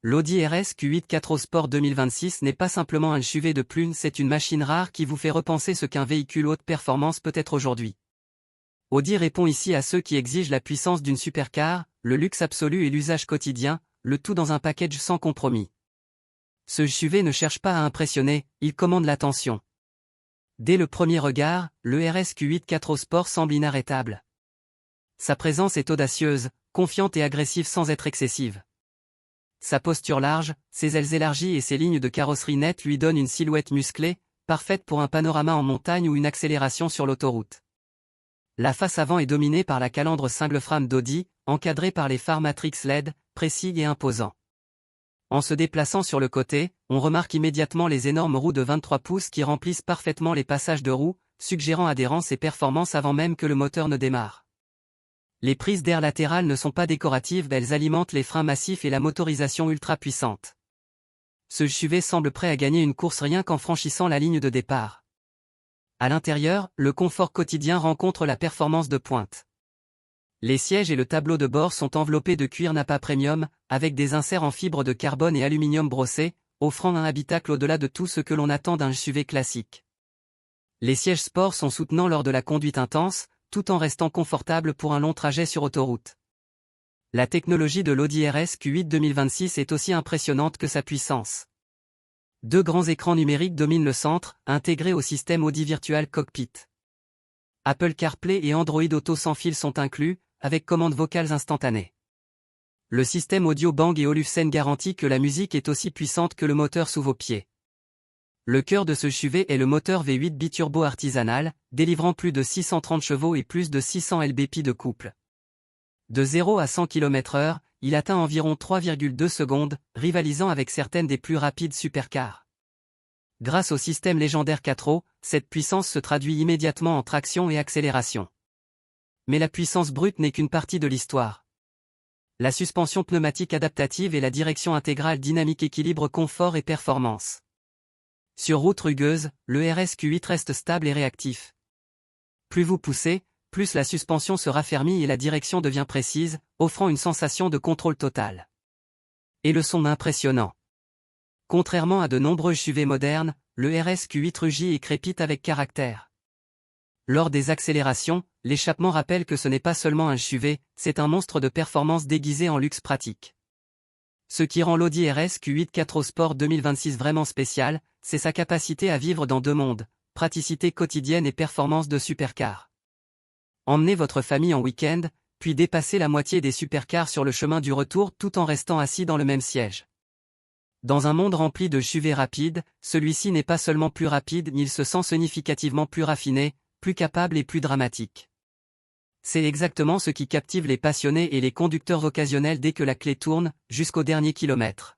L'Audi RS Q8 4 Sport 2026 n'est pas simplement un SUV de plume, c'est une machine rare qui vous fait repenser ce qu'un véhicule haute performance peut être aujourd'hui. Audi répond ici à ceux qui exigent la puissance d'une supercar, le luxe absolu et l'usage quotidien, le tout dans un package sans compromis. Ce SUV ne cherche pas à impressionner, il commande l'attention. Dès le premier regard, le RS Q8 4 Sport semble inarrêtable. Sa présence est audacieuse, confiante et agressive sans être excessive. Sa posture large, ses ailes élargies et ses lignes de carrosserie nettes lui donnent une silhouette musclée, parfaite pour un panorama en montagne ou une accélération sur l'autoroute. La face avant est dominée par la calandre single-frame d'Audi, encadrée par les phares Matrix LED, précis et imposants. En se déplaçant sur le côté, on remarque immédiatement les énormes roues de 23 pouces qui remplissent parfaitement les passages de roues, suggérant adhérence et performance avant même que le moteur ne démarre. Les prises d'air latérales ne sont pas décoratives, elles alimentent les freins massifs et la motorisation ultra puissante. Ce SUV semble prêt à gagner une course rien qu'en franchissant la ligne de départ. À l'intérieur, le confort quotidien rencontre la performance de pointe. Les sièges et le tableau de bord sont enveloppés de cuir Nappa Premium, avec des inserts en fibre de carbone et aluminium brossé, offrant un habitacle au-delà de tout ce que l'on attend d'un SUV classique. Les sièges sport sont soutenants lors de la conduite intense, tout en restant confortables pour un long trajet sur autoroute. La technologie de l'Audi RS Q8 2026 est aussi impressionnante que sa puissance. Deux grands écrans numériques dominent le centre, intégrés au système Audi Virtual Cockpit. Apple CarPlay et Android Auto sans fil sont inclus, avec commandes vocales instantanées. Le système audio Bang & Olufsen garantit que la musique est aussi puissante que le moteur sous vos pieds. Le cœur de ce SUV est le moteur V8 biturbo artisanal, délivrant plus de 630 chevaux et plus de 600 lb-ps de couple. De 0 à 100 km/h, il atteint environ 3,2 secondes, rivalisant avec certaines des plus rapides supercars. Grâce au système légendaire 4O, cette puissance se traduit immédiatement en traction et accélération. Mais la puissance brute n'est qu'une partie de l'histoire. La suspension pneumatique adaptative et la direction intégrale dynamique équilibrent confort et performance. Sur route rugueuse, le RS Q8 reste stable et réactif. Plus vous poussez, plus la suspension se raffermit et la direction devient précise, offrant une sensation de contrôle total. Et le son impressionnant. Contrairement à de nombreux SUV modernes, le RS Q8 rugit et crépite avec caractère. Lors des accélérations, l'échappement rappelle que ce n'est pas seulement un SUV, c'est un monstre de performance déguisé en luxe pratique. Ce qui rend l'Audi RS Q8 4 Sport 2026 vraiment spécial, c'est sa capacité à vivre dans deux mondes, praticité quotidienne et performance de supercar. Emmenez votre famille en week-end, puis dépassez la moitié des supercars sur le chemin du retour tout en restant assis dans le même siège. Dans un monde rempli de SUV rapides, celui-ci n'est pas seulement plus rapide, il se sent significativement plus raffiné, plus capable et plus dramatique. C'est exactement ce qui captive les passionnés et les conducteurs occasionnels dès que la clé tourne, jusqu'au dernier kilomètre.